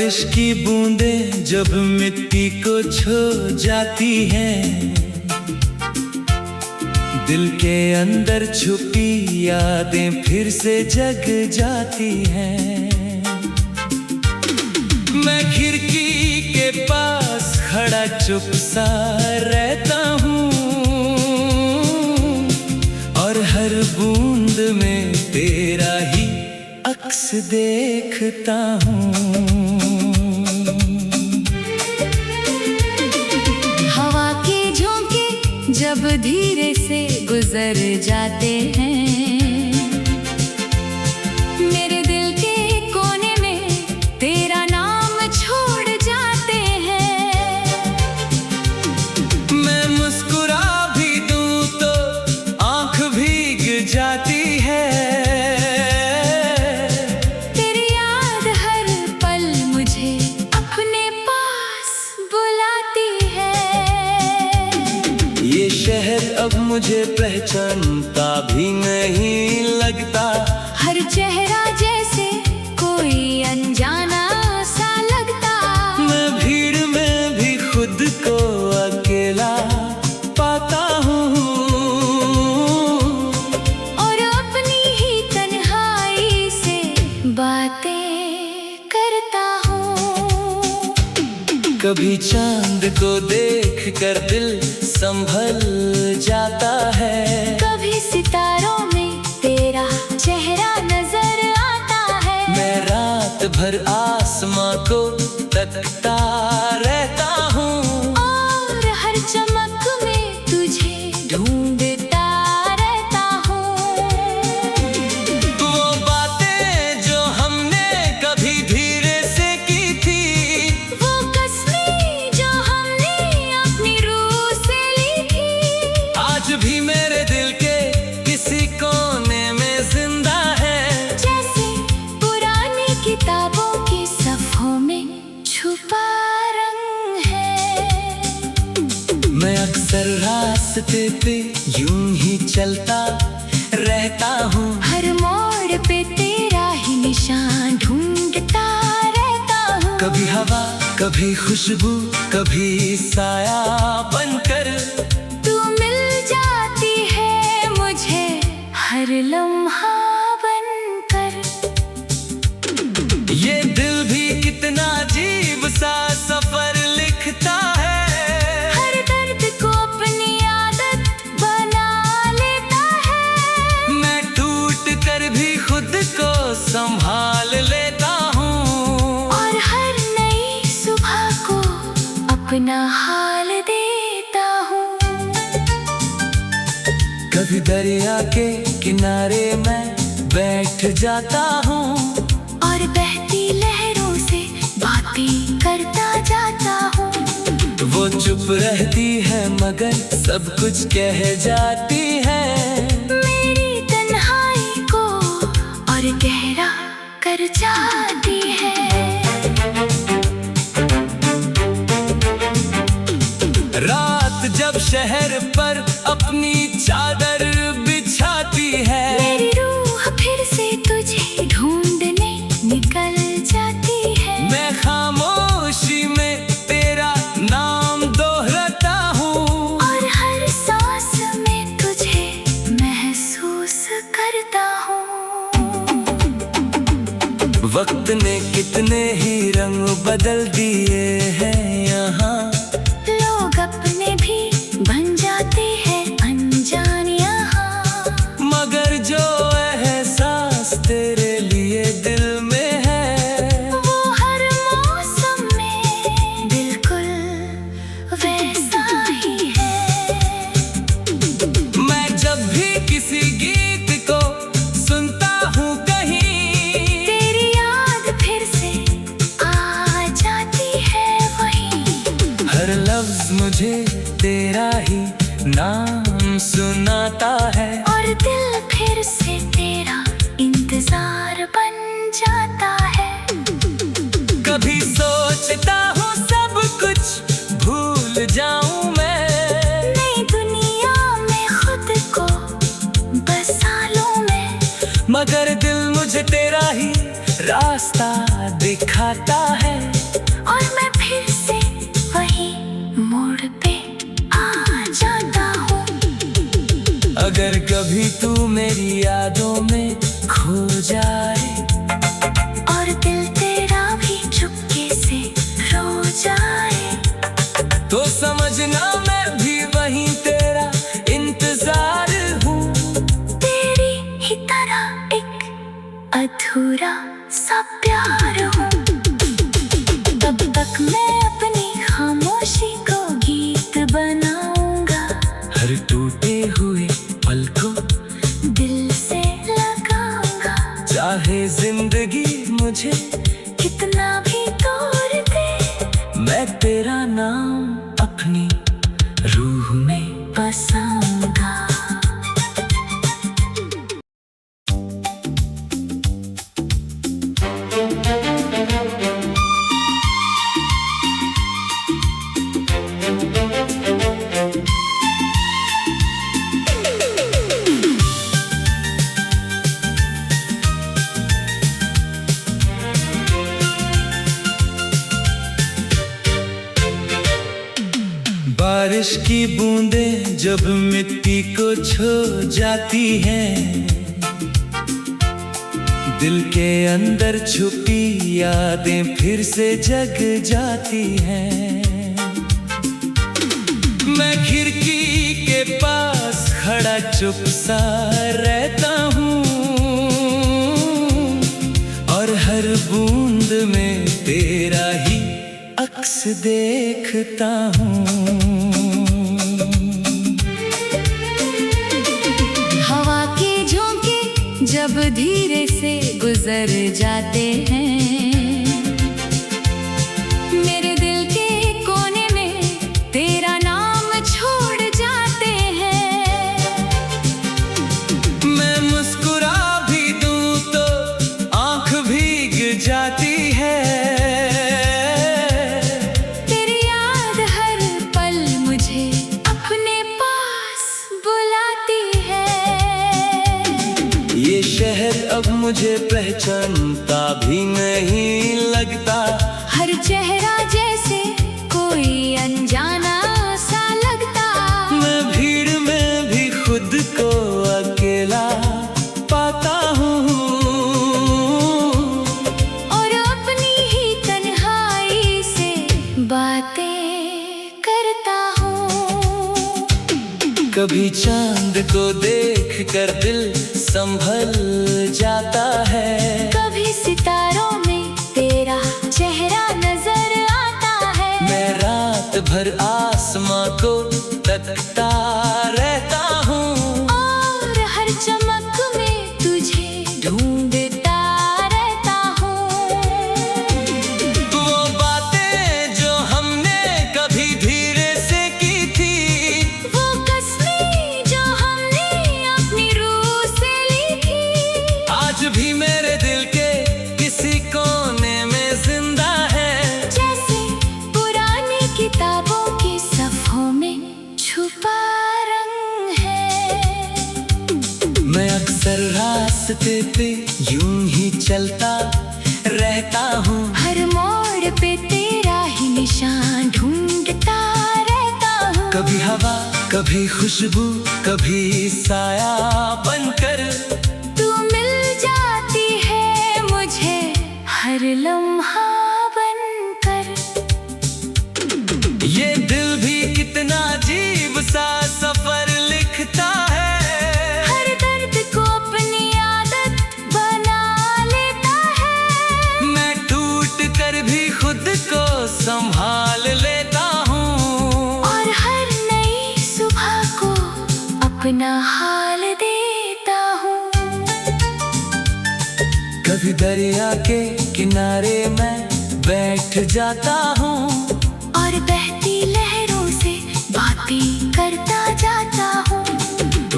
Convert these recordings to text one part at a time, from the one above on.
बारिश की बूंदें जब मिट्टी को छू जाती हैं, दिल के अंदर छुपी यादें फिर से जग जाती हैं। मैं खिड़की के पास खड़ा चुप सा रहता हूँ और हर बूंद में तेरा ही अक्स देखता हूँ। हवा के झोंके जब धीरे से गुजर जाते हैं, मेरे दिल के कोने में तेरा नाम छोड़ जाते हैं। मैं मुस्कुरा भी दूं तो आंख भीग जाती है, तेरी याद हर पल मुझे अपने पास बुलाती है। ये शहर अब मुझे पहचानता भी नहीं लगता, हर चेहरा जैसे कोई अनजाना सा लगता। मैं भीड़ में भी खुद को अकेला पाता हूँ और अपनी ही तन्हाई से बातें करता हूँ। कभी चांद को देख कर दिल संभल जाता है, कभी सितारों में तेरा चेहरा नजर आता है। मैं रात भर आसमां को तकता रहता हूँ और हर चमक में तुझे ढूंढता रहता हूँ। वो बातें जो हमने कभी धीरे से की थी, वो कस्में जो हमने अपनी रूह से ली थी, आज भी मेरे दिल के किसी कोने में जिंदा है। जैसे पुरानी किताबों के सफ़ों में छुपा रंग है। मैं अक्सर रास्ते पे यूं ही चलता रहता हूँ, हर मोड़ पे तेरा ही निशान ढूंढता रहता हूँ। कभी हवा कभी खुशबू कभी साया बनकर तू मिल जाती है मुझे हर लम्हा बनकर। ये दिल भी कितना अजीब सा सफर लिखता है, हर दर्द को अपनी आदत बना लेता है। मैं टूट कर भी खुद को संभाल लेता हूँ और हर नई सुबह को अपना हाल देता हूँ। कभी दरिया के किनारे मैं बैठ जाता हूँ और बहती लहरों से बातें करता जाता हूँ। वो चुप रहती है मगर सब कुछ कह जाती है। मेरी तन्हाई को और गहरा कर जाती है। रात जब शहर पर अपनी चादर बिछाती है, मेरी रूह फिर से तुझे ढूंढने निकल जाती है। मैं खामोशी में तेरा नाम दोहराता हूँ और हर सांस में तुझे महसूस करता हूँ। वक्त ने कितने ही रंग बदल दिए हैं यहाँ, लोग अपने भी बन जाते हैं अनजान यहाँ। मगर जो एहसास तेरे लिए दिल में है, वो हर मौसम में बिल्कुल वैसा ही है। मैं जब भी किसी गीत को सुनता हूँ कहीं, तेरी याद फिर से आ जाती है वही। हर लफ्ज मुझे तेरा ही नाम सुनाता है और दिल फिर से तेरा इंतजार बन जाता है। कभी सोचता हूँ सब कुछ भूल जाऊं मैं, नई दुनिया में खुद को बसा लूं मैं। मगर दिल मुझे तेरा ही रास्ता दिखाता है। अगर कभी तू मेरी यादों में खो जाए और दिल तेरा भी चुपके से रो जाए, तो समझना मैं भी वहीं तेरा इंतजार हूँ। तेरी ही तरह एक अधूरा सा प्यार हूँ। तब तक मैं अपनी खामोशी को गीत बनाऊंगा, हर टूटे हुए पल को दिल से लगाऊंगा। चाहे जिंदगी मुझे कितना भी तोड़ दे, मैं तेरा नाम अपनी रूह में बसाऊंगा। बारिश की बूंदें जब मिट्टी को छू जाती हैं, दिल के अंदर छुपी यादें फिर से जग जाती हैं। मैं खिड़की के पास खड़ा चुप सा रहता हूँ, और हर बूंद में तेरा ही अक्स देखता हूँ। हवा के झोंके जब धीरे से गुजर जाते हैं, मेरे दिल के कोने में तेरा नाम छोड़ जाते हैं। मैं मुस्कुरा भी दूं तो आंख भीग जाती है, तेरी याद हर पल मुझे अपने पास बुलाती है। ये शहर अब मुझे पहचानता भी नहीं लगता, हर चेहरा जैसे कोई अनजाना सा लगता। मैं भीड़ में भी खुद को अकेला पाता हूँ, और अपनी ही तन्हाई से बातें करता हूँ। कभी चांद को देख कर दिल संभल जाता है, कभी सितारों में तेरा चेहरा नजर आता है। मैं रात भर आसमां को तकता रहता हूँ, और हर चमक में तुझे ढूंढता रहता हूँ। वो बातें जो हमने कभी धीरे से की थी, वो कसमें जो हमने अपनी रूह से ली थी, आज भी मेरे दिल के किसी कोने में जिंदा है। जैसे पुरानी किताबों के सफ़ों में छुपा रंग है। मैं अक्सर रास्ते पे यूं ही चलता रहता हूँ, हर मोड़ पे तेरा ही निशान ढूंढता रहता हूँ। कभी हवा कभी खुशबू कभी साया बनकर, तू मिल जाती है मुझे हर लम्हा बनकर। ये दिल भी कितना अजीब सा सफर लिखता है, हर दर्द को अपनी आदत बना लेता है। मैं टूट कर भी खुद को संभाल लेता हूँ, और हर नई सुबह को अपना हाल देता हूँ। कभी दरिया के किनारे मैं बैठ जाता हूँ, और बहती लहरों से बातें करता जाता हूँ।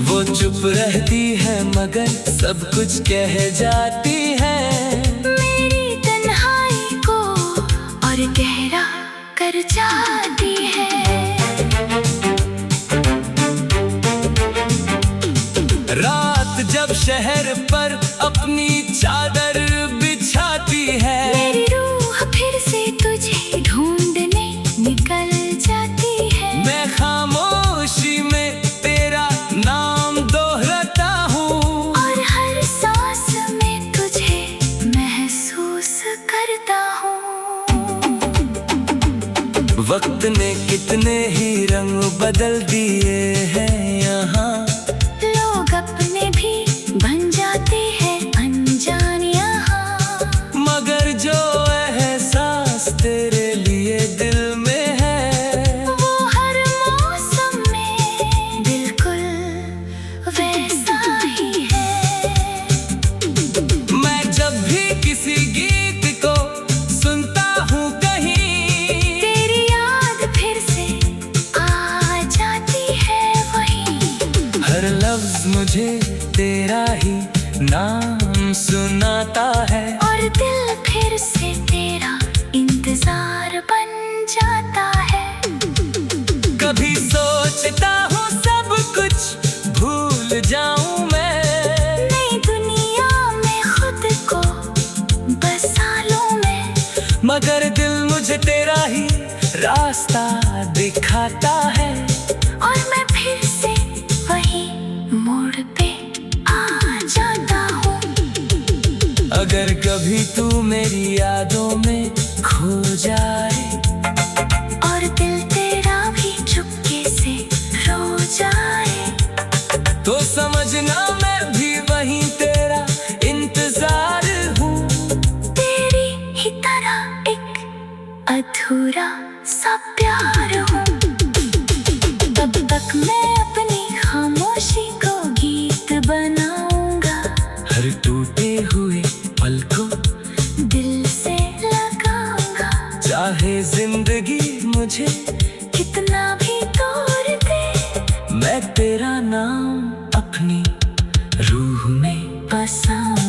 वो चुप रहती है मगर सब कुछ कह जाती है। मेरी तन्हाई को और गहरा कर जाती है। रात जब शहर पर अपनी चादर बिछाती है, मेरी रूह फिर से तुझे ढूंढने निकल जाती है। मैं खामोशी में तेरा नाम दो वक्त ने कितने ही रंग बदल दिए हैं यहाँ। लोग अपने भी बन जाते हैं अनजान यहाँ। मगर जो एहसास तेरे लिए दिल में है, वो हर मौसम में बिल्कुल वैसा ही है। मैं जब भी किसी गीत को सुनता हूँ कहीं, तेरी याद फिर से आ जाती है वहीं। हर लफ्ज मुझे तेरा ही नाम सुनाता है, और दिल फिर से तेरा इंतजार बन जाता है। कभी सोचता हूँ सब कुछ भूल जाऊं मैं, नई दुनिया में खुद को बसा लूं मैं। मगर दिल मुझे तेरा ही रास्ता दिखाता है। और मैं फिर से वही मोड़ पे आ जाता हूँ। अगर कभी तू मेरी यादों में खो जाए, और दिल तेरा भी चुपके से रो जाए, तो समझना मैं भी वहीं तेरा इंतजार हूँ। तेरी ही तरह एक अधूरा सा प्यार हूँ। तब तक मैं अपनी खामोशी को गीत बनाऊंगा, हर टूटे हुए पल को दिल से लगाऊंगा। चाहे जिंदगी मुझे कितना भी तोड़ दे, मैं तेरा नाम अपनी रूह में बसाऊंगा।